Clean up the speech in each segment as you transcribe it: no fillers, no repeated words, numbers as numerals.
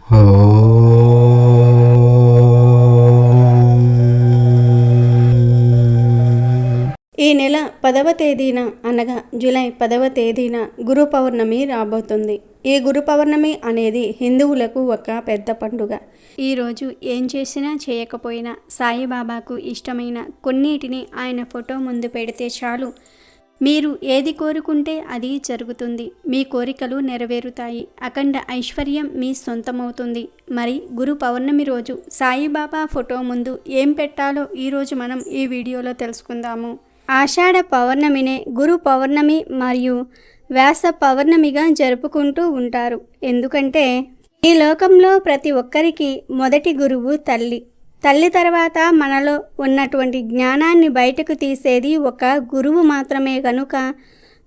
ఈ నెల 10వ తేదీన అనగా జూలై 10వ తేదీన గురు పౌర్ణమి రాబోతుంది. ఈ గురు పౌర్ణమి అనేది హిందువులకు ఒక పెద్ద పండుగ. ఈరోజు ఏం చేసినా చేయకపోయినా సాయిబాబాకు ఇష్టమైన కొన్నిటిని ఆయన ఫోటో ముందు పెడితే చాలు, మీరు ఏది కోరుకుంటే అది జరుగుతుంది. మీ కోరికలు నెరవేరుతాయి. అఖండ ఐశ్వర్యం మీ సొంతమవుతుంది. మరి గురు పౌర్ణమి రోజు సాయిబాబా ఫోటో ముందు ఏం పెట్టాలో ఈరోజు మనం ఈ వీడియోలో తెలుసుకుందాము. ఆషాఢ పౌర్ణమినే గురు పౌర్ణమి మరియు వ్యాస పౌర్ణమిగా జరుపుకుంటూ ఉంటారు. ఎందుకంటే ఈ లోకంలో ప్రతి ఒక్కరికి మొదటి గురువు తల్లి. తల్లి తర్వాత మనలో ఉన్నటువంటి జ్ఞానాన్ని బయటకు తీసేది ఒక గురువు మాత్రమే కనుక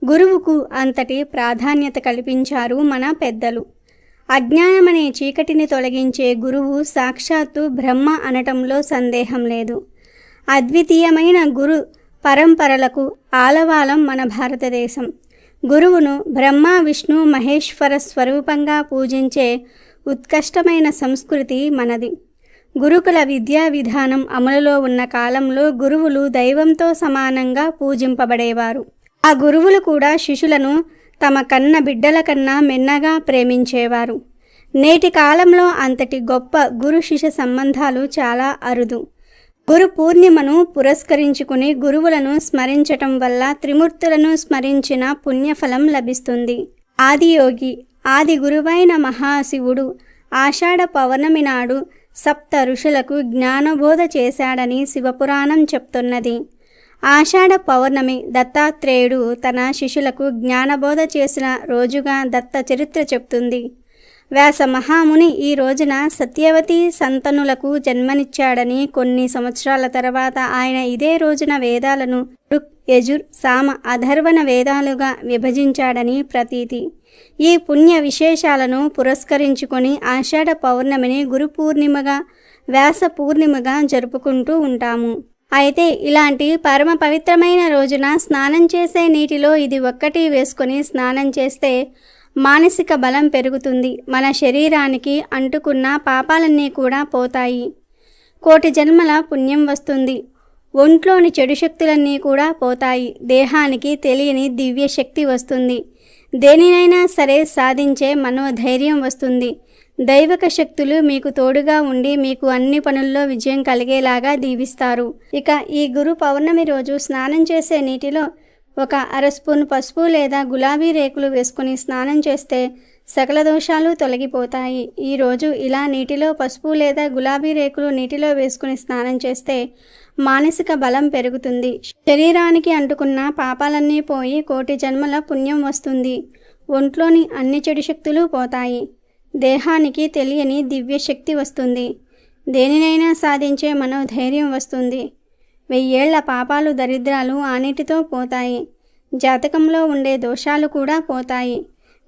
గురువుకు అంతటి ప్రాధాన్యత కల్పించారు మన పెద్దలు. అజ్ఞానమనే చీకటిని తొలగించే గురువు సాక్షాత్తు బ్రహ్మ అనటంలో సందేహం లేదు. అద్వితీయమైన గురు పరంపరలకు ఆలవాలం మన భారతదేశం. గురువును బ్రహ్మ విష్ణు మహేశ్వర స్వరూపంగా పూజించే ఉత్కృష్టమైన సంస్కృతి మనది. గురుకుల విద్యా విధానం అమలులో ఉన్న కాలంలో గురువులు దైవంతో సమానంగా పూజింపబడేవారు. ఆ గురువులు కూడా శిష్యులను తమ కన్న బిడ్డల కన్నా మిన్నగా ప్రేమించేవారు. నేటి కాలంలో అంతటి గొప్ప గురు శిష్య సంబంధాలు చాలా అరుదు. గురు పూర్ణిమను పురస్కరించుకుని గురువులను స్మరించటం వల్ల త్రిమూర్తులను స్మరించిన పుణ్యఫలం లభిస్తుంది. ఆదియోగి ఆది గురువైన మహాశివుడు ఆషాఢ పౌర్ణమి నాడు సప్త ఋషులకు జ్ఞానబోధ చేశాడని శివపురాణం చెప్తున్నది. ఆషాఢ పౌర్ణమి దత్తాత్రేయుడు తన శిష్యులకు జ్ఞానబోధ చేసిన రోజుగా దత్త చరిత్ర చెప్తుంది. వ్యాస మహాముని ఈ రోజున సత్యవతి సంతనులకు జన్మనిచ్చాడని, కొన్ని సంవత్సరాల తర్వాత ఆయన ఇదే రోజున వేదాలను ఋక్, యజుర్, సామ, అథర్వణ వేదాలుగా విభజించాడని ప్రతీతి. ఈ పుణ్య విశేషాలను పురస్కరించుకొని ఆషాఢ పౌర్ణమిని గురు పూర్ణిమగా వ్యాస పూర్ణిమగా జరుపుకుంటూ ఉంటాము. అయితే ఇలాంటి పరమ పవిత్రమైన రోజున స్నానం చేసే నీటిలో ఇది ఒక్కటి వేసుకొని స్నానం చేస్తే మానసిక బలం పెరుగుతుంది. మన శరీరానికి అంటుకున్న పాపాలన్నీ కూడా పోతాయి. కోటి జన్మల పుణ్యం వస్తుంది. ఒంట్లోని చెడు శక్తులన్నీ కూడా పోతాయి. దేహానికి తెలియని దివ్య శక్తి వస్తుంది. దేనినైనా సరే సాధించే మనోధైర్యం వస్తుంది. దైవిక శక్తులు మీకు తోడుగా ఉండి మీకు అన్ని పనుల్లో విజయం కలిగేలాగా దీవిస్తారు. ఇక ఈ గురు పౌర్ణమి రోజు స్నానం చేసే నీటిలో ఒక అర స్పూన్ పసుపు లేదా గులాబీ రేకులు వేసుకుని స్నానం చేస్తే సకల దోషాలు తొలగిపోతాయి. ఈరోజు ఇలా నీటిలో పసుపు లేదా గులాబీ రేకులు నీటిలో వేసుకుని స్నానం చేస్తే మానసిక బలం పెరుగుతుంది. శరీరానికి అంటుకున్న పాపాలన్నీ పోయి కోటి జన్మల పుణ్యం వస్తుంది. ఒంట్లోని అన్ని చెడు శక్తులు పోతాయి. దేహానికి తెలియని దివ్య శక్తి వస్తుంది. దేనినైనా సాధించే మనోధైర్యం వస్తుంది. 1000 ఏళ్ల పాపాలు దరిద్రాలు ఆనీటితో పోతాయి. జాతకంలో ఉండే దోషాలు కూడా పోతాయి.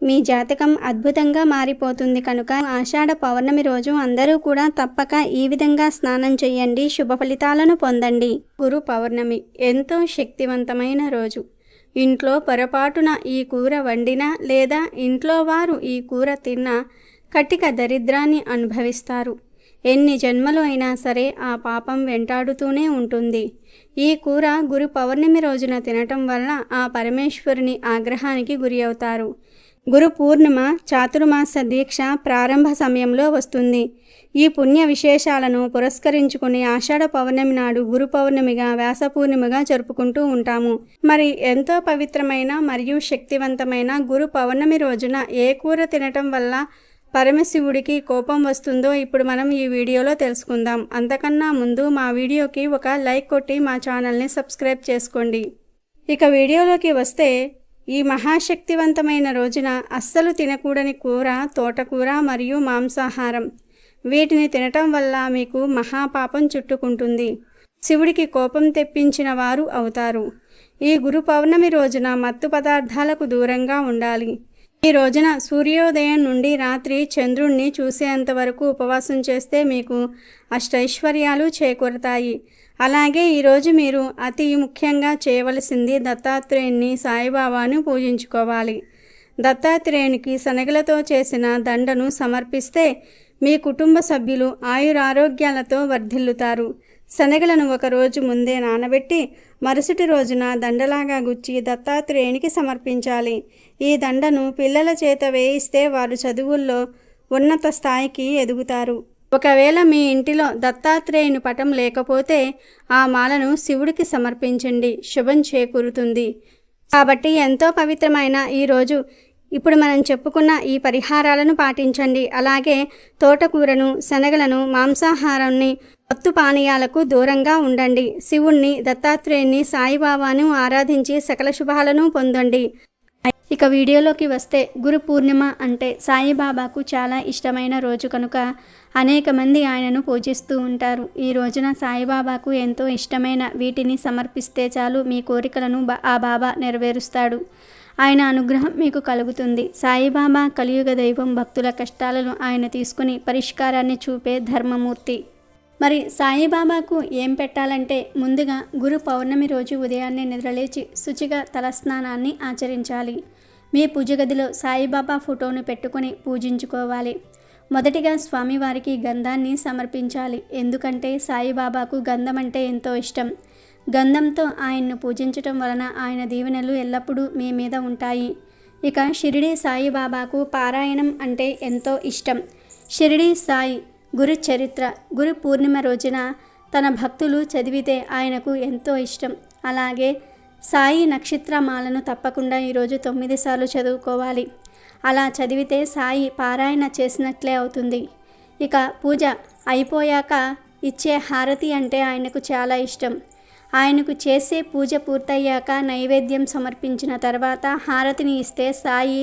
మీ జాతకం అద్భుతంగా మారిపోతుంది. కనుక ఆషాఢ పౌర్ణమి రోజు అందరూ కూడా తప్పక ఈ విధంగా స్నానం చేయండి. శుభ ఫలితాలను పొందండి. గురు పౌర్ణమి ఎంతో శక్తివంతమైన రోజు. ఇంట్లో పొరపాటున ఈ కూర వండినా లేదా ఇంట్లో వారు ఈ కూర తిన్నా కటిక దరిద్రాన్ని అనుభవిస్తారు. ఎన్ని జన్మలు అయినా సరే ఆ పాపం వెంటాడుతూనే ఉంటుంది. ఈ కూర గురు పౌర్ణమి రోజున తినటం వల్ల ఆ పరమేశ్వరుని ఆగ్రహానికి గురి అవుతారు. గురు పూర్ణిమ చాతుర్మాస దీక్ష ప్రారంభ సమయంలో వస్తుంది. ఈ పుణ్య విశేషాలను పురస్కరించుకుని ఆషాఢ పౌర్ణమి నాడు గురు పౌర్ణమిగా వ్యాస పూర్ణిమగా జరుపుకుంటూ ఉంటాము. మరి ఎంతో పవిత్రమైన మరియు శక్తివంతమైన గురు పౌర్ణమి రోజున ఏ కూర తినటం వల్ల పరమశివుడికి కోపం వస్తుందో ఇప్పుడు మనం ఈ వీడియోలో తెలుసుకుందాం. అంతకన్నా ముందు మా వీడియోకి ఒక లైక్ కొట్టి మా ఛానల్ని సబ్స్క్రైబ్ చేసుకోండి. ఇక వీడియోలోకి వస్తే ఈ మహాశక్తివంతమైన రోజున అస్సలు తినకూడని కూర తోటకూర మరియు మాంసాహారం. వీటిని తినటం వల్ల మీకు మహాపాపం చుట్టుకుంటుంది. శివుడికి కోపం తెప్పించిన వారు అవుతారు. ఈ గురు పౌర్ణమి రోజున మత్తు పదార్థాలకు దూరంగా ఉండాలి. ఈ రోజున సూర్యోదయం నుండి రాత్రి చంద్రుణ్ణి చూసేంత వరకు ఉపవాసం చేస్తే మీకు అష్టైశ్వర్యాలు చేకూరతాయి. అలాగే ఈరోజు మీరు అతి ముఖ్యంగా చేయవలసింది దత్తాత్రేయుని సాయిబాబాను పూజించుకోవాలి. దత్తాత్రేయునికి శనగలతో చేసిన దండను సమర్పిస్తే మీ కుటుంబ సభ్యులు ఆయురారోగ్యాలతో వర్ధిల్లుతారు. శనగలను ఒకరోజు ముందే నానబెట్టి మరుసటి రోజున దండలాగా గుచ్చి దత్తాత్రేయునికి సమర్పించాలి. ఈ దండను పిల్లల చేత వేయిస్తే వారు చదువుల్లో ఉన్నత స్థాయికి ఎదుగుతారు. ఒకవేళ మీ ఇంటిలో దత్తాత్రేయుని పటం లేకపోతే ఆ మాలను శివుడికి సమర్పించండి, శుభం చేకూరుతుంది. కాబట్టి ఎంతో పవిత్రమైన ఈరోజు ఇప్పుడు మనం చెప్పుకున్న ఈ పరిహారాలను పాటించండి. అలాగే తోటకూరను, శనగలను, మాంసాహారాన్ని, మత్తు పానీయాలకు దూరంగా ఉండండి. శివుణ్ణి, దత్తాత్రేయుని, సాయిబాబాను ఆరాధించి సకల శుభాలను పొందండి. ఇక వీడియోలోకి వస్తే, గురు పూర్ణిమ అంటే సాయిబాబాకు చాలా ఇష్టమైన రోజు కనుక అనేక మంది ఆయనను పూజిస్తూ ఉంటారు. ఈ రోజున సాయిబాబాకు ఎంతో ఇష్టమైన వీటిని సమర్పిస్తే చాలు మీ కోరికలను ఆ బాబా నెరవేరుస్తాడు. ఆయన అనుగ్రహం మీకు కలుగుతుంది. సాయిబాబా కలియుగ దైవం, భక్తుల కష్టాలను ఆయన తీసుకుని పరిష్కారాన్ని చూపే ధర్మమూర్తి. మరి సాయిబాబాకు ఏం పెట్టాలంటే, ముందుగా గురు పౌర్ణమి రోజు ఉదయాన్నే నిద్రలేచి శుచిగా తలస్నానాన్ని ఆచరించాలి. మీ పూజ గదిలో సాయిబాబా ఫోటోను పెట్టుకుని పూజించుకోవాలి. మొదటిగా స్వామివారికి గంధాన్ని సమర్పించాలి. ఎందుకంటే సాయిబాబాకు గంధం అంటే ఎంతో ఇష్టం. గంధంతో ఆయన్ను పూజించటం వలన ఆయన దీవెనలు ఎల్లప్పుడూ మీ మీద ఉంటాయి. ఇక షిరిడి సాయిబాబాకు పారాయణం అంటే ఎంతో ఇష్టం. షిరిడి సాయి గురు చరిత్ర గురు పూర్ణిమ రోజున తన భక్తులు చదివితే ఆయనకు ఎంతో ఇష్టం. అలాగే సాయి నక్షత్రమాలను తప్పకుండా ఈరోజు 9 సార్లు చదువుకోవాలి. అలా చదివితే సాయి పారాయణ చేసినట్లే అవుతుంది. ఇక పూజ అయిపోయాక ఇచ్చే హారతి అంటే ఆయనకు చాలా ఇష్టం. ఆయనకు చేసే పూజ పూర్తయ్యాక నైవేద్యం సమర్పించిన తర్వాత హారతిని ఇస్తే సాయి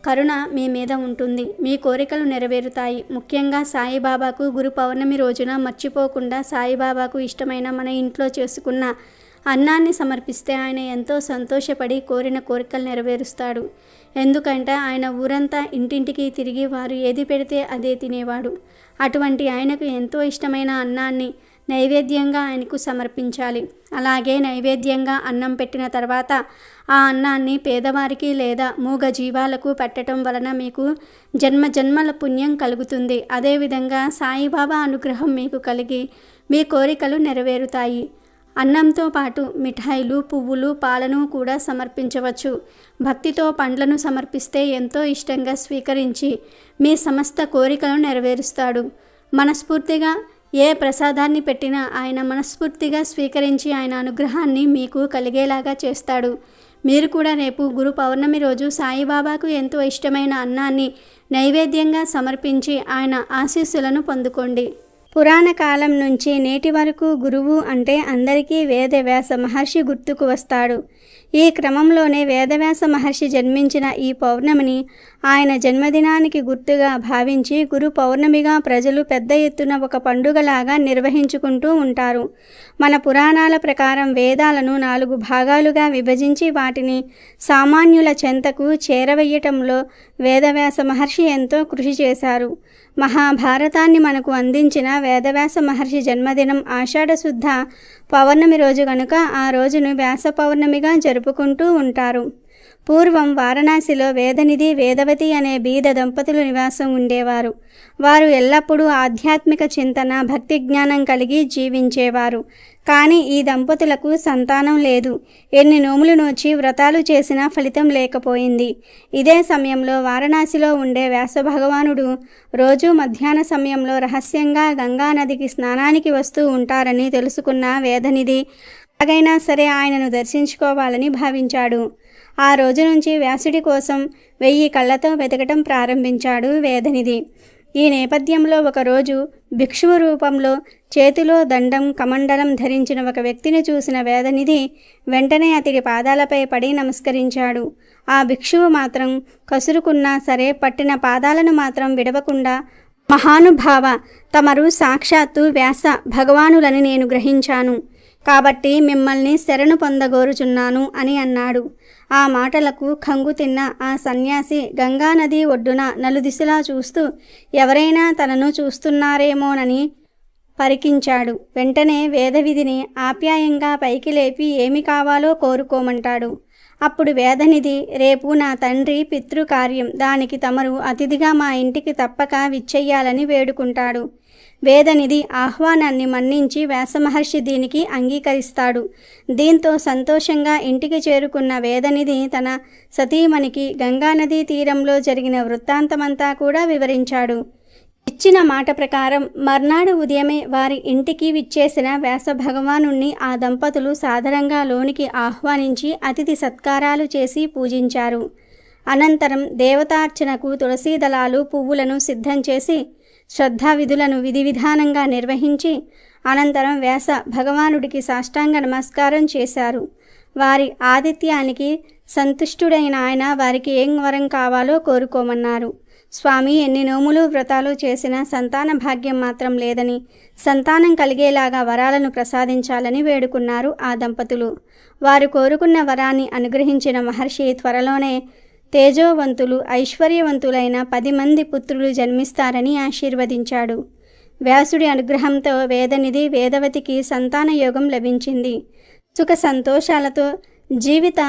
కరుణ మీ మీద ఉంటుంది. మీ కోరికలు నెరవేరుతాయి. ముఖ్యంగా సాయిబాబాకు గురు పౌర్ణమి రోజున మర్చిపోకుండా సాయిబాబాకు ఇష్టమైన మన ఇంట్లో చేసుకున్న అన్నాన్ని సమర్పిస్తే ఆయన ఎంతో సంతోషపడి కోరిన కోరికలు నెరవేరుస్తాడు. ఎందుకంటే ఆయన ఊరంతా ఇంటింటికి తిరిగి వారు ఏది పెడితే అదే తినేవాడు. అటువంటి ఆయనకు ఎంతో ఇష్టమైన అన్నాన్ని నైవేద్యంగా ఆయనకు సమర్పించాలి. అలాగే నైవేద్యంగా అన్నం పెట్టిన తర్వాత ఆ అన్నాన్ని పేదవారికి లేదా మూగ జీవాలకు పెట్టడం వలన మీకు జన్మజన్మల పుణ్యం కలుగుతుంది. అదేవిధంగా సాయిబాబా అనుగ్రహం మీకు కలిగి మీ కోరికలు నెరవేరుతాయి. అన్నంతో పాటు మిఠాయిలు, పువ్వులు, పాలను కూడా సమర్పించవచ్చు. భక్తితో పండ్లను సమర్పిస్తే ఎంతో ఇష్టంగా స్వీకరించి మీ సమస్త కోరికలను నెరవేరుస్తాడు. మనస్ఫూర్తిగా ఏ ప్రసాదాన్ని పెట్టినా ఆయన మనస్ఫూర్తిగా స్వీకరించి ఆయన అనుగ్రహాన్ని మీకు కలిగేలాగా చేస్తాడు. మీరు కూడా రేపు గురు పౌర్ణమి రోజు సాయిబాబాకు ఎంతో ఇష్టమైన అన్నాన్ని నైవేద్యంగా సమర్పించి ఆయన ఆశీస్సులను పొందుకోండి. పురాణ కాలం నుంచి నేటి వరకు గురువు అంటే అందరికీ వేదవ్యాస మహర్షి గుర్తుకు వస్తాడు. ఈ క్రమంలోనే వేదవ్యాస మహర్షి జన్మించిన ఈ పౌర్ణమిని ఆయన జన్మదినానికి గుర్తుగా భావించి గురు పౌర్ణమిగా ప్రజలు పెద్ద ఎత్తున ఒక పండుగలాగా నిర్వహించుకుంటూ ఉంటారు. మన పురాణాల ప్రకారం వేదాలను 4 భాగాలుగా విభజించి వాటిని సామాన్యుల చెంతకు చేరవేయటంలో వేదవ్యాస మహర్షి ఎంతో కృషి చేశారు. మహాభారతాన్ని మనకు అందించిన వేదవ్యాస మహర్షి జన్మదినం ఆషాఢశుద్ధ పౌర్ణమి రోజు కనుక ఆ రోజును వ్యాస పౌర్ణమిగా జరుపుకుంటూ ఉంటారు. పూర్వం వారణాసిలో వేదనిధి, వేదవతి అనే బీద దంపతులు నివాసం ఉండేవారు. వారు ఎల్లప్పుడూ ఆధ్యాత్మిక చింతన, భక్తి జ్ఞానం కలిగి జీవించేవారు. కానీ ఈ దంపతులకు సంతానం లేదు. ఎన్ని నోములు నోచి వ్రతాలు చేసినా ఫలితం లేకపోయింది. ఇదే సమయంలో వారణాసిలో ఉండే వ్యాస భగవానుడు రోజు మధ్యాహ్న సమయంలో రహస్యంగా గంగా నదికి స్నానానికి వస్తూ ఉంటారని తెలుసుకున్న వేదనిధి ఎలాగైనా సరే ఆయనను దర్శించుకోవాలని భావించాడు. ఆ రోజు నుంచి వ్యాసుడి కోసం 1000 కళ్ళతో వెతకటం ప్రారంభించాడు వేదనిధి. ఈ నేపథ్యంలో ఒకరోజు భిక్షువు రూపంలో చేతిలో దండం, కమండలం ధరించిన ఒక వ్యక్తిని చూసిన వేదనిధి వెంటనే అతడి పాదాలపై పడి నమస్కరించాడు. ఆ భిక్షువు మాత్రం కసురుకున్నా సరే పట్టిన పాదాలను మాత్రం విడవకుండా, మహానుభావ, తమరు సాక్షాత్తు వ్యాస భగవానులని నేను గ్రహించాను. కాబట్టి మిమ్మల్ని శరణు పొందగోరుచున్నాను అని అన్నాడు. ఆ మాటలకు కంగుతిన్న ఆ సన్యాసి గంగానది ఒడ్డున నలుదిశలా చూస్తూ ఎవరైనా తనను చూస్తున్నారేమోనని పరికించాడు. వెంటనే వేదవిధిని ఆప్యాయంగా పైకి లేపి ఏమి కావాలో కోరుకోమంటాడు. అప్పుడు వేదనిధి, రేపు నా తండ్రి పితృకార్యం, దానికి తమరు అతిథిగా మా ఇంటికి తప్పక విచ్చెయ్యాలని వేడుకుంటాడు. వేదనిధి ఆహ్వానాన్ని మన్నించి వ్యాసమహర్షి దీనికి అంగీకరిస్తాడు. దీంతో సంతోషంగా ఇంటికి చేరుకున్న వేదనిధి తన సతీమణికి గంగానదీ తీరంలో జరిగిన వృత్తాంతమంతా కూడా వివరించాడు. ఇచ్చిన మాట ప్రకారం మర్నాడు ఉదయమే వారి ఇంటికి విచ్చేసిన వ్యాస భగవానుణ్ణి ఆ దంపతులు సాదరంగా లోనికి ఆహ్వానించి అతిథి సత్కారాలు చేసి పూజించారు. అనంతరం దేవతార్చనకు తులసీ దళాలు, పువ్వులను సిద్ధం చేసి శ్రద్ధావిధులను విధి విధానంగా నిర్వహించి అనంతరం వ్యాస భగవానుడికి సాష్టాంగ నమస్కారం చేశారు. వారి ఆతిథ్యానికి సంతుష్టుడైన ఆయన వారికి ఏం వరం కావాలో కోరుకోమన్నారు. స్వామి, ఎన్ని నోములు వ్రతాలు చేసినా సంతాన భాగ్యం మాత్రం లేదని, సంతానం కలిగేలాగా వరాలను ప్రసాదించాలని వేడుకున్నారు ఆ దంపతులు. వారు కోరుకున్న వరాన్ని అనుగ్రహించిన మహర్షి త్వరలోనే తేజోవంతులు, ఐశ్వర్యవంతులైన 10 మంది పుత్రులు జన్మిస్తారని ఆశీర్వదించాడు. వ్యాసుడి అనుగ్రహంతో వేదనిధి, వేదవతికి సంతాన యోగం లభించింది. సుఖ సంతోషాలతో జీవిత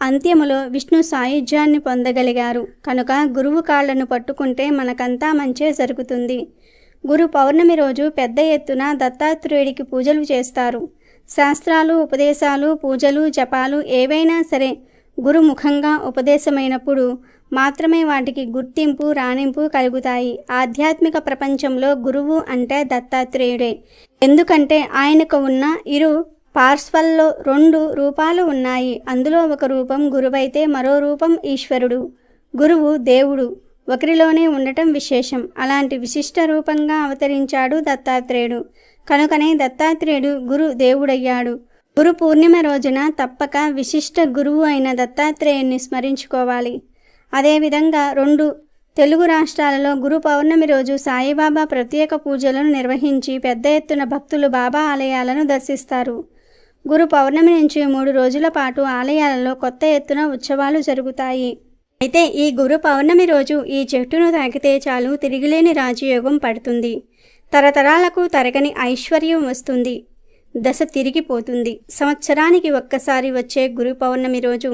అంత్యములో విష్ణు సాయుధ్యాన్ని పొందగలిగారు. కనుక గురువు కాళ్లను పట్టుకుంటే మనకంతా మంచే జరుగుతుంది. గురు పౌర్ణమి రోజు పెద్ద ఎత్తున దత్తాత్రేయుడికి పూజలు చేస్తారు. శాస్త్రాలు, ఉపదేశాలు, పూజలు, జపాలు ఏవైనా సరే గురుముఖంగా ఉపదేశమైనప్పుడు మాత్రమే వాటికి గుర్తింపు, రాణింపు కలుగుతాయి. ఆధ్యాత్మిక ప్రపంచంలో గురువు అంటే దత్తాత్రేయుడే. ఎందుకంటే ఆయనకు ఉన్న ఇరు పార్శ్వల్లో 2 రూపాలు ఉన్నాయి. అందులో ఒక రూపం గురువైతే మరో రూపం ఈశ్వరుడు. గురువు దేవుడు ఒకరిలోనే ఉండటం విశేషం. అలాంటి విశిష్ట రూపంగా అవతరించాడు దత్తాత్రేయుడు. కనుకనే దత్తాత్రేయుడు గురు దేవుడయ్యాడు. గురు పూర్ణిమ రోజున తప్పక విశిష్ట గురువు అయిన దత్తాత్రేయుని స్మరించుకోవాలి. అదేవిధంగా 2 తెలుగు రాష్ట్రాలలో గురు పౌర్ణమి రోజు సాయిబాబా ప్రత్యేక పూజలను నిర్వహించి పెద్ద ఎత్తున భక్తులు బాబా ఆలయాలను దర్శిస్తారు. గురు పౌర్ణమి నుంచి 3 రోజుల పాటు ఆలయాలలో కొత్త ఎత్తున ఉత్సవాలు జరుగుతాయి. అయితే ఈ గురు పౌర్ణమి రోజు ఈ చెట్టును తాకితే చాలు తిరిగిలేని రాజయోగం పడుతుంది. తరతరాలకు తరగని ఐశ్వర్యం వస్తుంది. దశ తిరిగిపోతుంది. సంవత్సరానికి ఒక్కసారి వచ్చే గురు పౌర్ణమి రోజు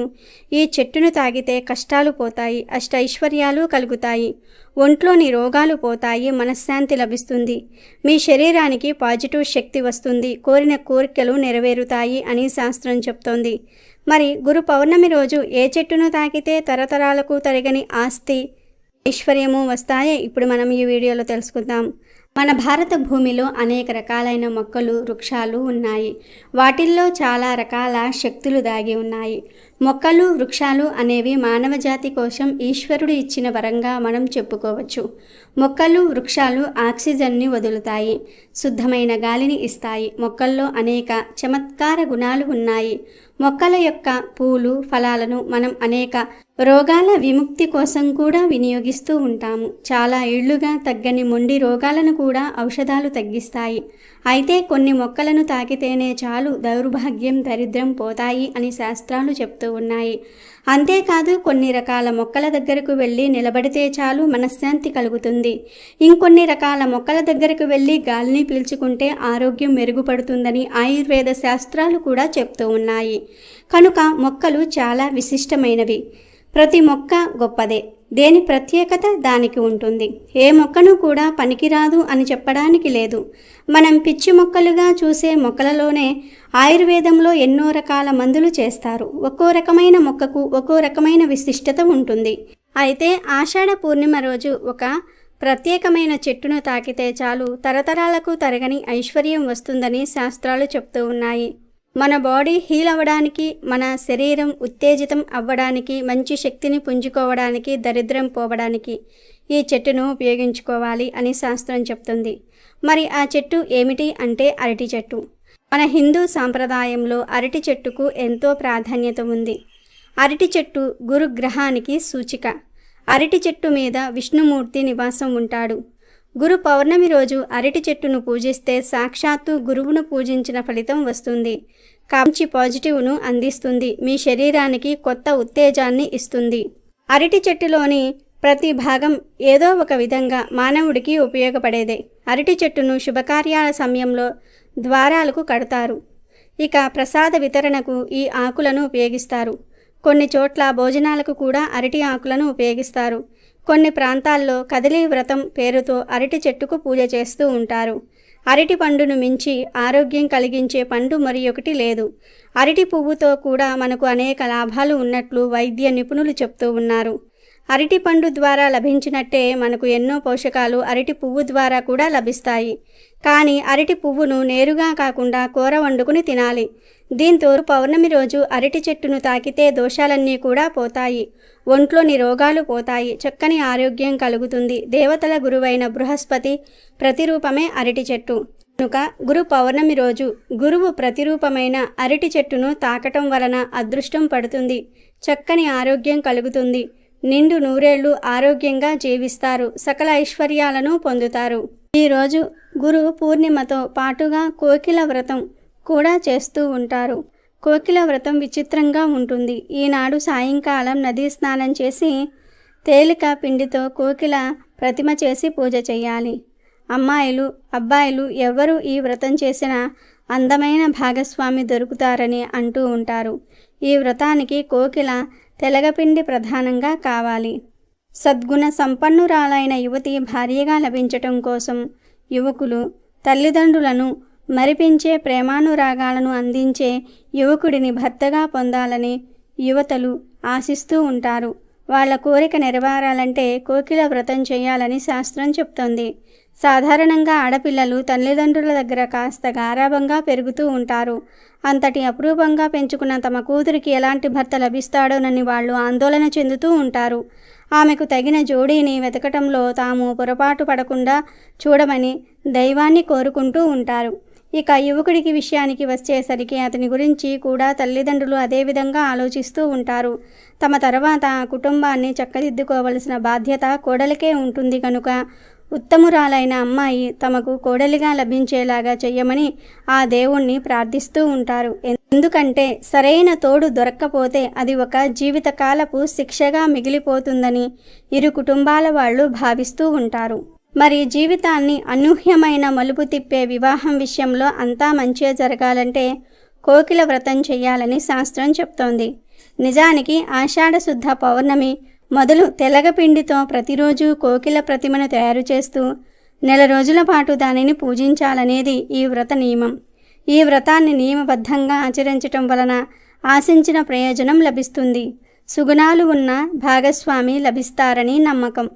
ఈ చెట్టును తాగితే కష్టాలు పోతాయి, అష్టైశ్వర్యాలు కలుగుతాయి, ఒంట్లోని రోగాలు పోతాయి, మనశ్శాంతి లభిస్తుంది, మీ శరీరానికి పాజిటివ్ శక్తి వస్తుంది, కోరిన కోరికలు నెరవేరుతాయి అని శాస్త్రం చెప్తోంది. మరి గురు పౌర్ణమి రోజు ఏ చెట్టును తాకితే తరతరాలకు తరగని ఆస్తి, ఐశ్వర్యము వస్తాయో ఇప్పుడు మనం ఈ వీడియోలో తెలుసుకుందాం. మన భారత భూమిలో అనేక రకాలైన మొక్కలు, వృక్షాలు ఉన్నాయి. వాటిల్లో చాలా రకాల శక్తులు దాగి ఉన్నాయి. మొక్కలు, వృక్షాలు అనేవి మానవ జాతి కోసం ఈశ్వరుడు ఇచ్చిన వరంగా మనం చెప్పుకోవచ్చు. మొక్కలు, వృక్షాలు ఆక్సిజన్ని వదులుతాయి, శుద్ధమైన గాలిని ఇస్తాయి. మొక్కల్లో అనేక చమత్కార గుణాలు ఉన్నాయి. మొక్కల యొక్క పూలు, ఫలాలను మనం అనేక రోగాల విముక్తి కోసం కూడా వినియోగిస్తూ ఉంటాము. చాలా ఏళ్లుగా తగ్గని మొండి రోగాలను కూడా ఔషధాలు తగ్గిస్తాయి. అయితే కొన్ని మొక్కలను తాకితేనే చాలు దౌర్భాగ్యం, దరిద్రం పోతాయి అని శాస్త్రాలు చెప్తూ ఉన్నాయి. అంతేకాదు కొన్ని రకాల మొక్కల దగ్గరకు వెళ్ళి నిలబడితే చాలు మనశ్శాంతి కలుగుతుంది. ఇంకొన్ని రకాల మొక్కల దగ్గరకు వెళ్ళి గాలిని పీల్చుకుంటే ఆరోగ్యం మెరుగుపడుతుందని ఆయుర్వేద శాస్త్రాలు కూడా చెప్తూ ఉన్నాయి. కనుక మొక్కలు చాలా విశిష్టమైనవి. ప్రతి మొక్క గొప్పదే. దేని ప్రత్యేకత దానికి ఉంటుంది. ఏ మొక్కను కూడా పనికిరాదు అని చెప్పడానికి లేదు. మనం పిచ్చి మొక్కలుగా చూసే మొక్కలలోనే ఆయుర్వేదంలో ఎన్నో రకాల మందులు చేస్తారు. ఒక్కో రకమైన మొక్కకు ఒక్కో రకమైన విశిష్టత ఉంటుంది. అయితే ఆషాఢ పూర్ణిమ రోజు ఒక ప్రత్యేకమైన చెట్టును తాకితే చాలు తరతరాలకు తరగని ఐశ్వర్యం వస్తుందని శాస్త్రాలు చెప్తూ ఉన్నాయి. మన బాడీ హీల్ అవ్వడానికి, మన శరీరం ఉత్తేజితం అవ్వడానికి, మంచి శక్తిని పుంజుకోవడానికి, దరిద్రం పోవడానికి ఈ చెట్టును ఉపయోగించుకోవాలి అని శాస్త్రం చెప్తుంది. మరి ఆ చెట్టు ఏమిటి అంటే అరటి చెట్టు. మన హిందూ సాంప్రదాయంలో అరటి చెట్టుకు ఎంతో ప్రాధాన్యత ఉంది. అరటి చెట్టు గురుగ్రహానికి సూచిక. అరటి చెట్టు మీద విష్ణుమూర్తి నివాసం ఉంటాడు. గురు పౌర్ణమి రోజు అరటి చెట్టును పూజిస్తే సాక్షాత్తు గురువును పూజించిన ఫలితం వస్తుంది. మంచి పాజిటివ్ను అందిస్తుంది. మీ శరీరానికి కొత్త ఉత్తేజాన్ని ఇస్తుంది. అరటి చెట్టులోని ప్రతి భాగం ఏదో ఒక విధంగా మానవుడికి ఉపయోగపడేదే. అరటి చెట్టును శుభకార్యాల సమయంలో ద్వారాలకు కడతారు. ఇక ప్రసాద వితరణకు ఈ ఆకులను ఉపయోగిస్తారు. కొన్ని చోట్ల భోజనాలకు కూడా అరటి ఆకులను ఉపయోగిస్తారు. కొన్ని ప్రాంతాల్లో కదిలి వ్రతం పేరుతో అరటి చెట్టుకు పూజ చేస్తూ ఉంటారు. అరటి పండును మించి ఆరోగ్యం కలిగించే పండు మరి ఒకటి లేదు. అరటి పువ్వుతో కూడా మనకు అనేక లాభాలు ఉన్నట్లు వైద్య నిపుణులు చెప్తూ ఉన్నారు. అరటి పండు ద్వారా లభించినట్టే మనకు ఎన్నో పోషకాలు అరటి పువ్వు ద్వారా కూడా లభిస్తాయి. కానీ అరటి పువ్వును నేరుగా కాకుండా కూర వండుకుని తినాలి. దీంతో పౌర్ణమి రోజు అరటి చెట్టును తాకితే దోషాలన్నీ కూడా పోతాయి. ఒంట్లోని రోగాలు పోతాయి. చక్కని ఆరోగ్యం కలుగుతుంది. దేవతల గురువైన బృహస్పతి ప్రతిరూపమే అరటి చెట్టు కనుక గురు పౌర్ణమి రోజు గురువు ప్రతిరూపమైన అరటి చెట్టును తాకటం వలన అదృష్టం పడుతుంది. చక్కని ఆరోగ్యం కలుగుతుంది. నిండు నూరేళ్లు ఆరోగ్యంగా జీవిస్తారు. సకల ఐశ్వర్యాలను పొందుతారు. ఈరోజు గురు పూర్ణిమతో పాటుగా కోకిల వ్రతం కూడా చేస్తూ ఉంటారు. కోకిల వ్రతం విచిత్రంగా ఉంటుంది. ఈనాడు సాయంకాలం నదీ స్నానం చేసి తేలిక పిండితో కోకిల ప్రతిమ చేసి పూజ చేయాలి. అమ్మాయిలు అబ్బాయిలు ఎవరు ఈ వ్రతం చేసినా అందమైన భాగస్వామి దొరుకుతారని అంటూ ఉంటారు. ఈ వ్రతానికి కోకిల తెలగపిండి ప్రధానంగా కావాలి. సద్గుణ సంపన్నురాలైన యువతి భార్యగా లభించటం కోసం యువకులు తల్లిదండ్రులను మరిపించే ప్రేమానురాగాలను అందించే యువకుడిని భర్తగా పొందాలని యువతలు ఆశిస్తూ ఉంటారు. వాళ్ళ కోరిక నెరవేరాలంటే కోకిల వ్రతం చేయాలని శాస్త్రం చెప్తోంది. సాధారణంగా ఆడపిల్లలు తల్లిదండ్రుల దగ్గర కాస్త గారాబంగా పెరుగుతూ ఉంటారు. అంతటి అపురూపంగా పెంచుకున్న తమ కూతురికి ఎలాంటి భర్త లభిస్తాడోనని వాళ్ళు ఆందోళన చెందుతూ ఉంటారు. ఆమెకు తగిన జోడీని వెతకటంలో తాము పొరపాటు పడకుండా చూడమని దైవాన్ని కోరుకుంటూ ఉంటారు. ఇక యువకుడికి విషయానికి వచ్చేసరికి అతని గురించి కూడా తల్లిదండ్రులు అదేవిధంగా ఆలోచిస్తూ ఉంటారు. తమ తర్వాత కుటుంబాన్ని చక్కదిద్దుకోవలసిన బాధ్యత కోడలికే ఉంటుంది కనుక ఉత్తమురాలైన అమ్మాయి తమకు కోడలిగా లభించేలాగా చెయ్యమని ఆ దేవుణ్ణి ప్రార్థిస్తూ ఉంటారు. ఎందుకంటే సరైన తోడు దొరక్కపోతే అది ఒక జీవితకాలపు శిక్షగా మిగిలిపోతుందని ఇరు కుటుంబాల వాళ్ళు భావిస్తూ ఉంటారు. మరి జీవితాన్ని అనూహ్యమైన మలుపు తిప్పే వివాహం విషయంలో అంతా మంచిగా జరగాలంటే కోకిల వ్రతం చెయ్యాలని శాస్త్రం చెప్తోంది. నిజానికి ఆషాఢ శుద్ధ పౌర్ణమి మొదలు తెలగపిండితో ప్రతిరోజు కోకిల ప్రతిమను తయారు చేస్తూ నెల రోజుల పాటు దానిని పూజించాలనేది ఈ వ్రత నియమం. ఈ వ్రతాన్ని నియమబద్ధంగా ఆచరించటం వలన ఆశించిన ప్రయోజనం లభిస్తుంది. సుగుణాలు ఉన్న భాగస్వామి లభిస్తారని నమ్మకం.